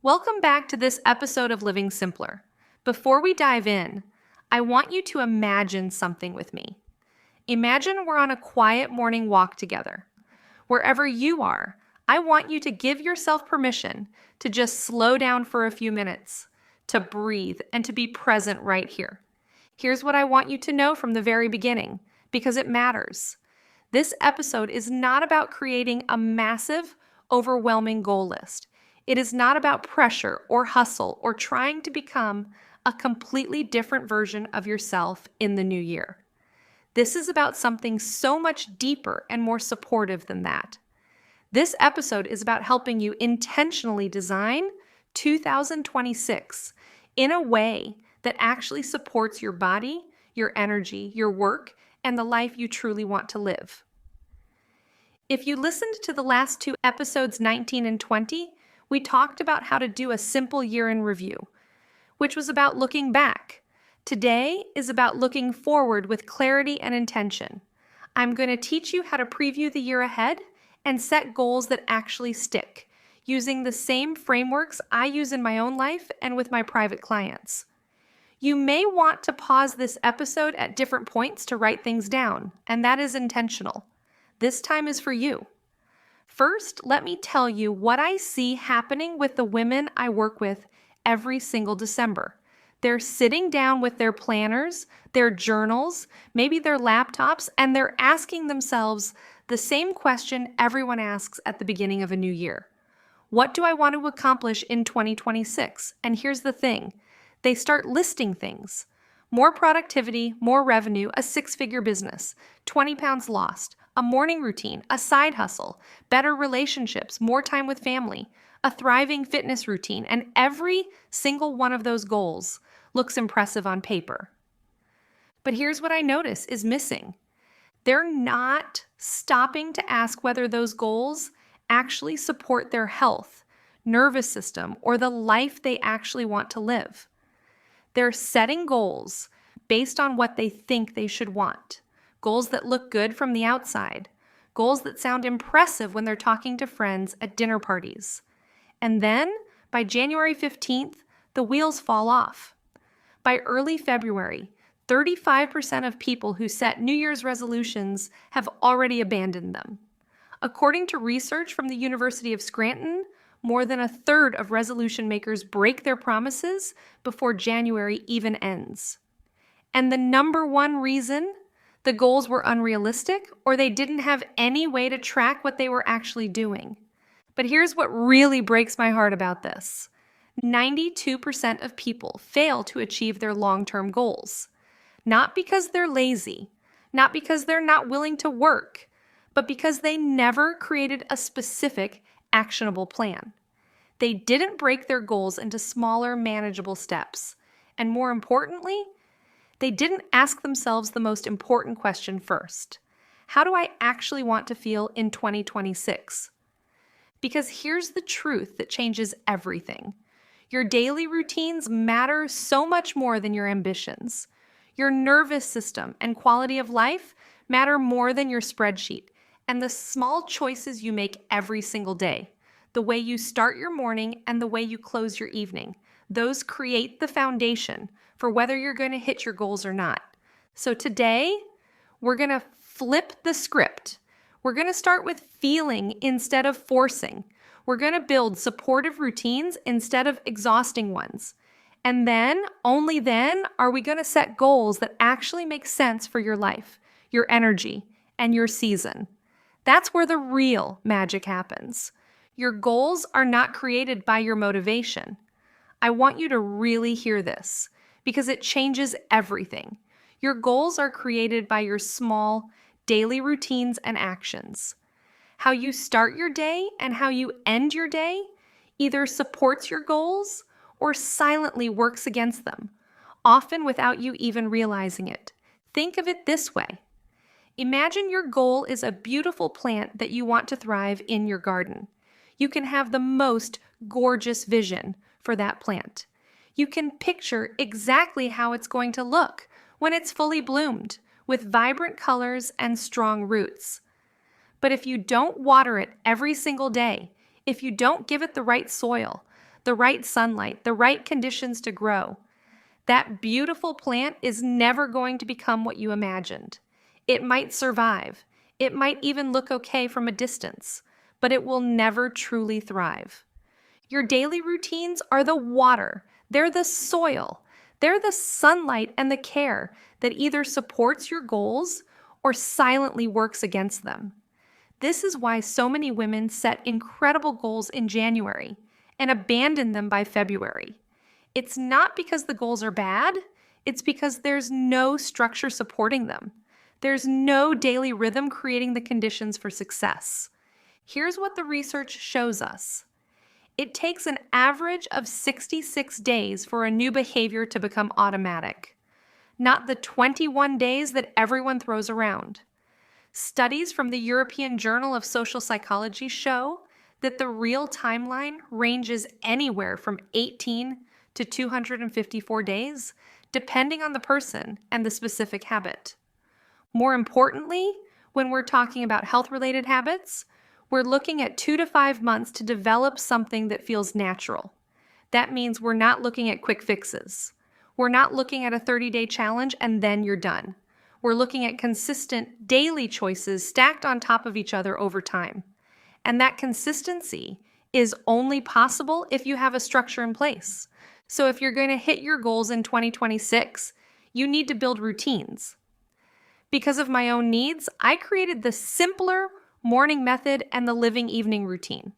Welcome back to this episode of Living Simpler. Before we dive in, I want you to imagine something with me. Imagine we're on a quiet morning walk together. Wherever you are, I want you to give yourself permission to just slow down for a few minutes, to breathe, and to be present right here. Here's what I want you to know from the very beginning, because it matters. This episode is not about creating a massive, overwhelming goal list. It is not about pressure or hustle or trying to become a completely different version of yourself in the new year. This is about something so much deeper and more supportive than that. This episode is about helping you intentionally design 2026 in a way that actually supports your body, your energy, your work, and the life you truly want to live. If you listened to the last two episodes, 19 and 20, we talked about how to do a simple year in review, which was about looking back. Today is about looking forward with clarity and intention. I'm going to teach you how to preview the year ahead and set goals that actually stick, using the same frameworks I use in my own life and with my private clients. You may want to pause this episode at different points to write things down, and that is intentional. This time is for you. First, let me tell you what I see happening with the women I work with every single December. They're sitting down with their planners, their journals, maybe their laptops, and they're asking themselves the same question everyone asks at the beginning of a new year. What do I want to accomplish in 2026? And here's the thing. They start listing things. More productivity, more revenue, a six-figure business, 20 pounds lost, a morning routine, a side hustle, better relationships, more time with family, a thriving fitness routine, and every single one of those goals looks impressive on paper. But here's what I notice is missing. They're not stopping to ask whether those goals actually support their health, nervous system, or the life they actually want to live. They're setting goals based on what they think they should want. Goals that look good from the outside. Goals that sound impressive when they're talking to friends at dinner parties. And then, by January 15th, the wheels fall off. By early February, 35% of people who set New Year's resolutions have already abandoned them. According to research from the University of Scranton, more than a third of resolution makers break their promises before January even ends. And the number one reason the goals were unrealistic or they didn't have any way to track what they were actually doing. But here's what really breaks my heart about this. 92% of people fail to achieve their long-term goals. Not because they're lazy, not because they're not willing to work, but because they never created a specific, actionable plan. They didn't break their goals into smaller, manageable steps. And more importantly, they didn't ask themselves the most important question first. How do I actually want to feel in 2026? Because here's the truth that changes everything. Your daily routines matter so much more than your ambitions. Your nervous system and quality of life matter more than your spreadsheet and the small choices you make every single day. The way you start your morning and the way you close your evening. Those create the foundation for whether you're going to hit your goals or not. So today, we're going to flip the script. We're going to start with feeling instead of forcing. We're going to build supportive routines instead of exhausting ones. And then, only then, are we going to set goals that actually make sense for your life, your energy, and your season. That's where the real magic happens. Your goals are not created by your motivation. I want you to really hear this because it changes everything. Your goals are created by your small, daily routines and actions. How you start your day and how you end your day either supports your goals or silently works against them, often without you even realizing it. Think of it this way. Imagine your goal is a beautiful plant that you want to thrive in your garden. You can have the most gorgeous vision for that plant. You can picture exactly how it's going to look when it's fully bloomed, with vibrant colors and strong roots. But if you don't water it every single day, if you don't give it the right soil, the right sunlight, the right conditions to grow. That beautiful plant is never going to become what you imagined. It might survive. It might even look okay from a distance, but it will never truly thrive. Your daily routines are the water, they're the soil, they're the sunlight and the care that either supports your goals or silently works against them. This is why so many women set incredible goals in January and abandon them by February. It's not because the goals are bad, it's because there's no structure supporting them. There's no daily rhythm creating the conditions for success. Here's what the research shows us. It takes an average of 66 days for a new behavior to become automatic, not the 21 days that everyone throws around. Studies from the European Journal of Social Psychology show that the real timeline ranges anywhere from 18 to 254 days, depending on the person and the specific habit. More importantly, when we're talking about health-related habits, we're looking at 2 to 5 months to develop something that feels natural. That means we're not looking at quick fixes. We're not looking at a 30-day challenge and then you're done. We're looking at consistent daily choices stacked on top of each other over time. And that consistency is only possible if you have a structure in place. So if you're going to hit your goals in 2026, you need to build routines. Because of my own needs, I created the simpler morning method and the living evening routine.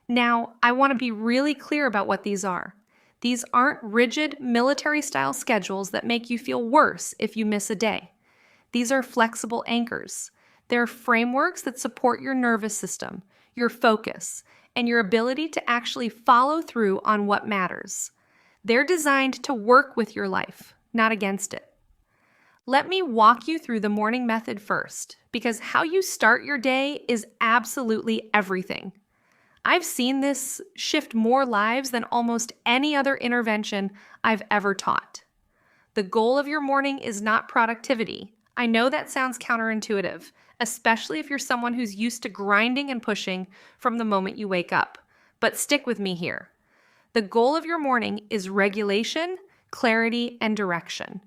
Now, I want to be really clear about what these are. These aren't rigid military-style schedules that make you feel worse if you miss a day. These are flexible anchors. They're frameworks that support your nervous system, your focus, and your ability to actually follow through on what matters. They're designed to work with your life, not against it. Let me walk you through the morning method first, because how you start your day is absolutely everything. I've seen this shift more lives than almost any other intervention I've ever taught. The goal of your morning is not productivity. I know that sounds counterintuitive, especially if you're someone who's used to grinding and pushing from the moment you wake up. But stick with me here. The goal of your morning is regulation, clarity, and direction.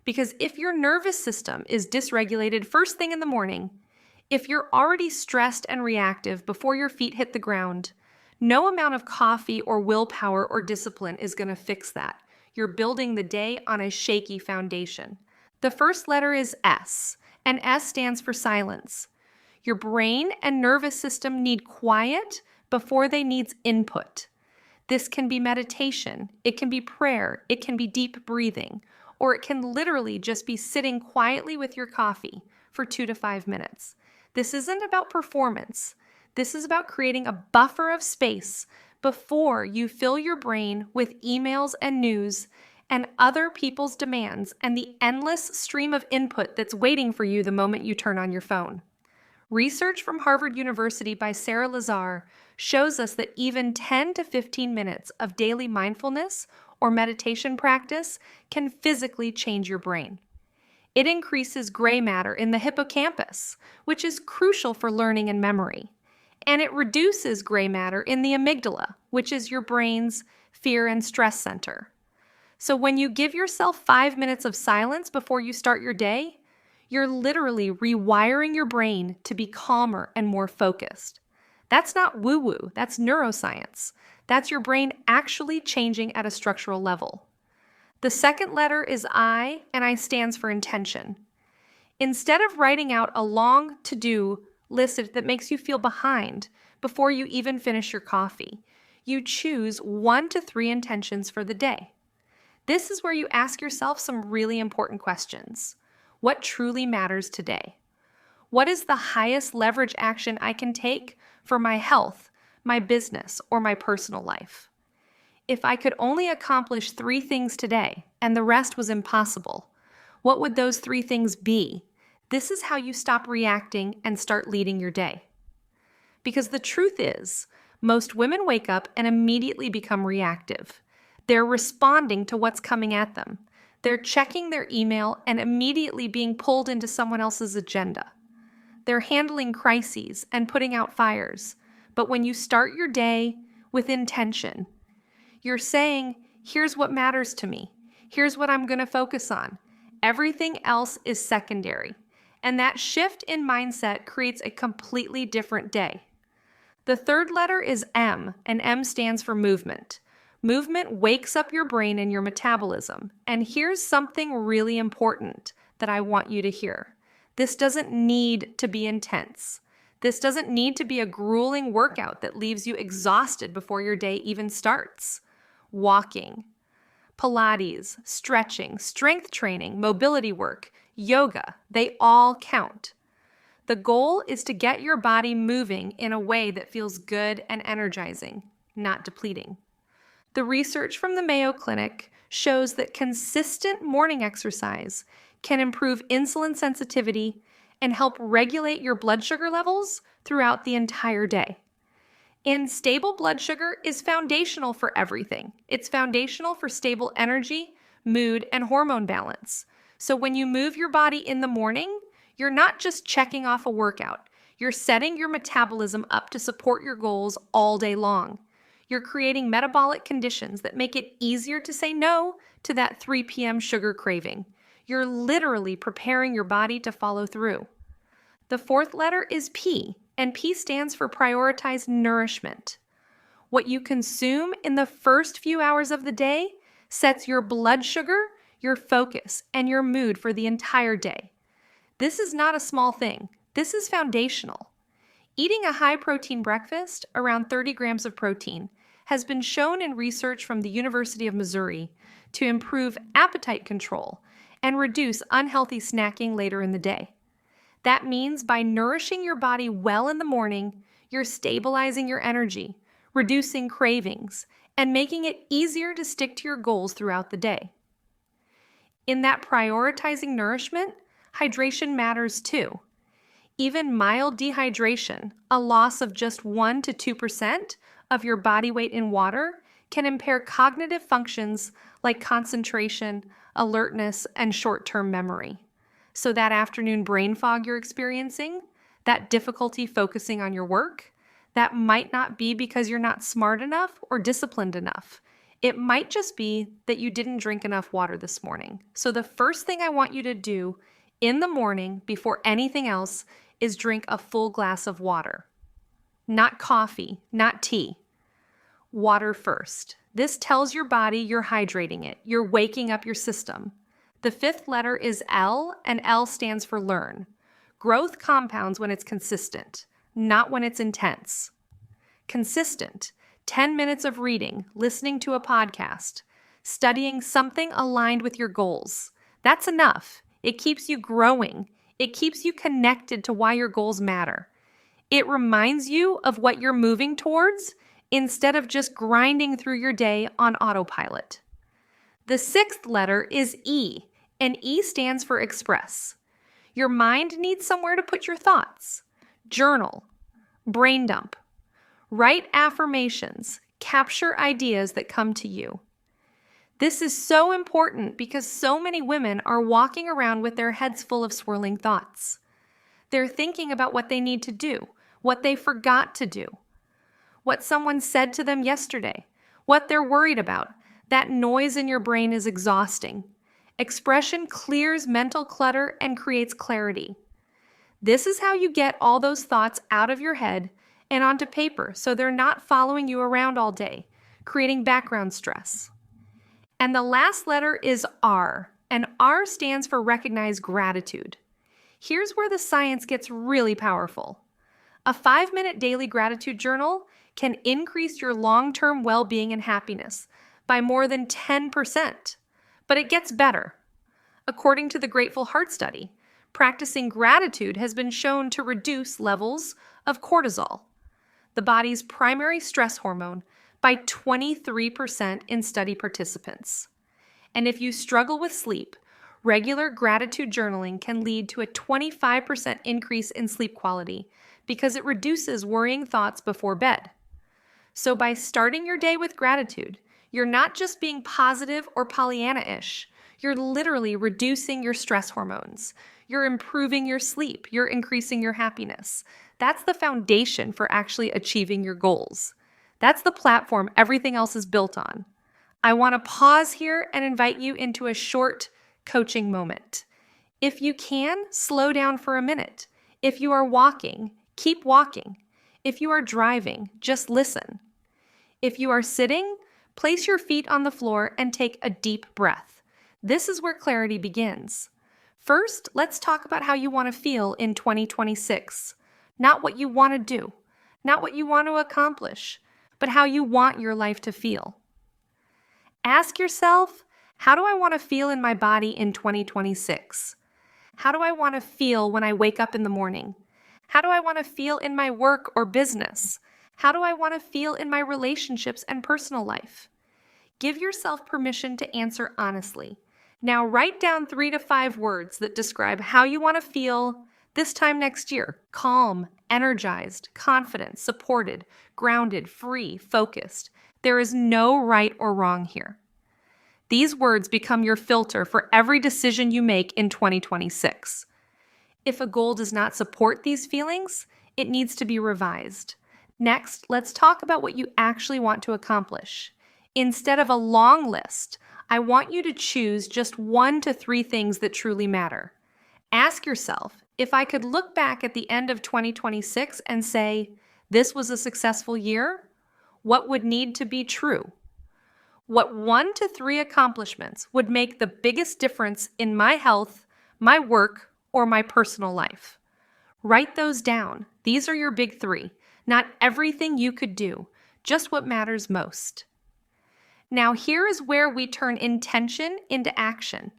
Because if your nervous system is dysregulated first thing in the morning, if you're already stressed and reactive before your feet hit the ground, no amount of coffee or willpower or discipline is going to fix that. You're building the day on a shaky foundation. The first letter is S, and S stands for silence. Your brain and nervous system need quiet before they need input. This can be meditation, it can be prayer, it can be deep breathing, or it can literally just be sitting quietly with your coffee for 2 to 5 minutes. This isn't about performance. This is about creating a buffer of space before you fill your brain with emails and news and other people's demands and the endless stream of input that's waiting for you the moment you turn on your phone. Research from Harvard University by Sarah Lazar shows us that even 10 to 15 minutes of daily mindfulness or meditation practice can physically change your brain. It increases gray matter in the hippocampus, which is crucial for learning and memory. And it reduces gray matter in the amygdala, which is your brain's fear and stress center. So when you give yourself 5 minutes of silence before you start your day, you're literally rewiring your brain to be calmer and more focused. That's not woo-woo, that's neuroscience. That's your brain actually changing at a structural level. The second letter is I, and I stands for intention. Instead of writing out a long to-do list that makes you feel behind before you even finish your coffee, you choose 1 to 3 intentions for the day. This is where you ask yourself some really important questions. What truly matters today? What is the highest leverage action I can take for my health, my business, or my personal life? If I could only accomplish 3 things today and the rest was impossible, what would those 3 things be? This is how you stop reacting and start leading your day. Because the truth is, most women wake up and immediately become reactive. They're responding to what's coming at them. They're checking their email and immediately being pulled into someone else's agenda. They're handling crises and putting out fires. But when you start your day with intention. You're saying, here's what matters to me. Here's what I'm going to focus on. Everything else is secondary. And that shift in mindset creates a completely different day. The third letter is M, and M stands for movement. Movement wakes up your brain and your metabolism. And here's something really important that I want you to hear. This doesn't need to be intense. This doesn't need to be a grueling workout that leaves you exhausted before your day even starts. Walking, Pilates, stretching, strength training, mobility work, yoga, they all count. The goal is to get your body moving in a way that feels good and energizing, not depleting. The research from the Mayo Clinic shows that consistent morning exercise can improve insulin sensitivity and help regulate your blood sugar levels throughout the entire day. And stable blood sugar is foundational for everything. It's foundational for stable energy, mood, and hormone balance. So when you move your body in the morning, you're not just checking off a workout. You're setting your metabolism up to support your goals all day long. You're creating metabolic conditions that make it easier to say no to that 3 p.m. sugar craving. You're literally preparing your body to follow through. The fourth letter is P, and P stands for prioritize nourishment. What you consume in the first few hours of the day sets your blood sugar, your focus, and your mood for the entire day. This is not a small thing. This is foundational. Eating a high-protein breakfast, around 30 grams of protein, has been shown in research from the University of Missouri to improve appetite control and reduce unhealthy snacking later in the day. That means by nourishing your body well in the morning, you're stabilizing your energy, reducing cravings, and making it easier to stick to your goals throughout the day. In that prioritizing nourishment, hydration matters too. Even mild dehydration, a loss of just 1 to 2% of your body weight in water, can impair cognitive functions like concentration, alertness, and short-term memory. So that afternoon brain fog you're experiencing, that difficulty focusing on your work, that might not be because you're not smart enough or disciplined enough. It might just be that you didn't drink enough water this morning. So the first thing I want you to do in the morning before anything else is drink a full glass of water. Not coffee, not tea. Water first. This tells your body you're hydrating it. You're waking up your system. The fifth letter is L, and L stands for learn. Growth compounds when it's consistent, not when it's intense. Consistent, 10 minutes of reading, listening to a podcast, studying something aligned with your goals. That's enough. It keeps you growing. It keeps you connected to why your goals matter. It reminds you of what you're moving towards instead of just grinding through your day on autopilot. The sixth letter is E, and E stands for express. Your mind needs somewhere to put your thoughts. Journal, brain dump, write affirmations, capture ideas that come to you. This is so important because so many women are walking around with their heads full of swirling thoughts. They're thinking about what they need to do, what they forgot to do, what someone said to them yesterday, what they're worried about. That noise in your brain is exhausting. Expression clears mental clutter and creates clarity. This is how you get all those thoughts out of your head and onto paper so they're not following you around all day, creating background stress. And the last letter is R, and R stands for recognize gratitude. Here's where the science gets really powerful. A 5-minute daily gratitude journal can increase your long-term well-being and happiness by more than 10%. But it gets better. According to the Grateful Heart study, practicing gratitude has been shown to reduce levels of cortisol, the body's primary stress hormone, by 23% in study participants. And if you struggle with sleep, regular gratitude journaling can lead to a 25% increase in sleep quality because it reduces worrying thoughts before bed. So by starting your day with gratitude, you're not just being positive or Pollyanna-ish. You're literally reducing your stress hormones. You're improving your sleep. You're increasing your happiness. That's the foundation for actually achieving your goals. That's the platform everything else is built on. I want to pause here and invite you into a short coaching moment. If you can, slow down for a minute. If you are walking, keep walking. If you are driving, just listen. If you are sitting, place your feet on the floor and take a deep breath. This is where clarity begins. First, let's talk about how you want to feel in 2026. Not what you want to do, not what you want to accomplish, but how you want your life to feel. Ask yourself, how do I want to feel in my body in 2026? How do I want to feel when I wake up in the morning? How do I want to feel in my work or business? How do I want to feel in my relationships and personal life? Give yourself permission to answer honestly. Now write down 3 to 5 words that describe how you want to feel this time next year. Calm, energized, confident, supported, grounded, free, focused. There is no right or wrong here. These words become your filter for every decision you make in 2026. If a goal does not support these feelings, it needs to be revised. Next, let's talk about what you actually want to accomplish. Instead of a long list, I want you to choose just 1 to 3 things that truly matter. Ask yourself, if I could look back at the end of 2026 and say, this was a successful year, what would need to be true? What 1 to 3 accomplishments would make the biggest difference in my health, my work, or my personal life? Write those down. These are your big 3. Not everything you could do, just what matters most. Now here is where we turn intention into action.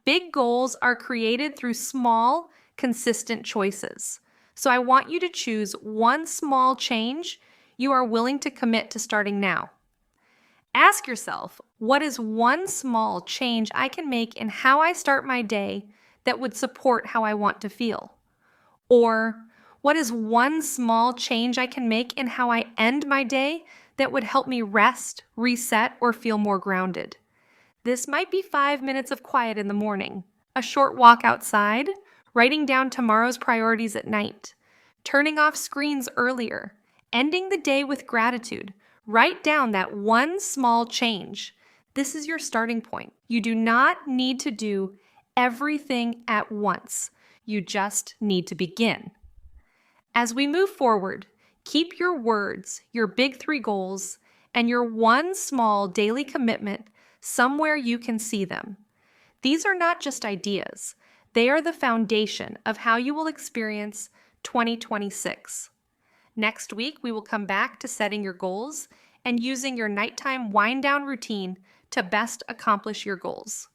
Big goals are created through small, consistent choices. So I want you to choose 1 small change you are willing to commit to starting now. Ask yourself, what is 1 small change I can make in how I start my day that would support how I want to feel? Or what is 1 small change I can make in how I end my day that would help me rest, reset, or feel more grounded? This might be 5 minutes of quiet in the morning, a short walk outside, writing down tomorrow's priorities at night, turning off screens earlier, ending the day with gratitude. Write down that 1 small change. This is your starting point. You do not need to do everything at once. You just need to begin. As we move forward, keep your words, your big 3 goals, and your 1 small daily commitment somewhere you can see them. These are not just ideas. They are the foundation of how you will experience 2026. Next week, we will come back to setting your goals and using your nighttime wind-down routine to best accomplish your goals.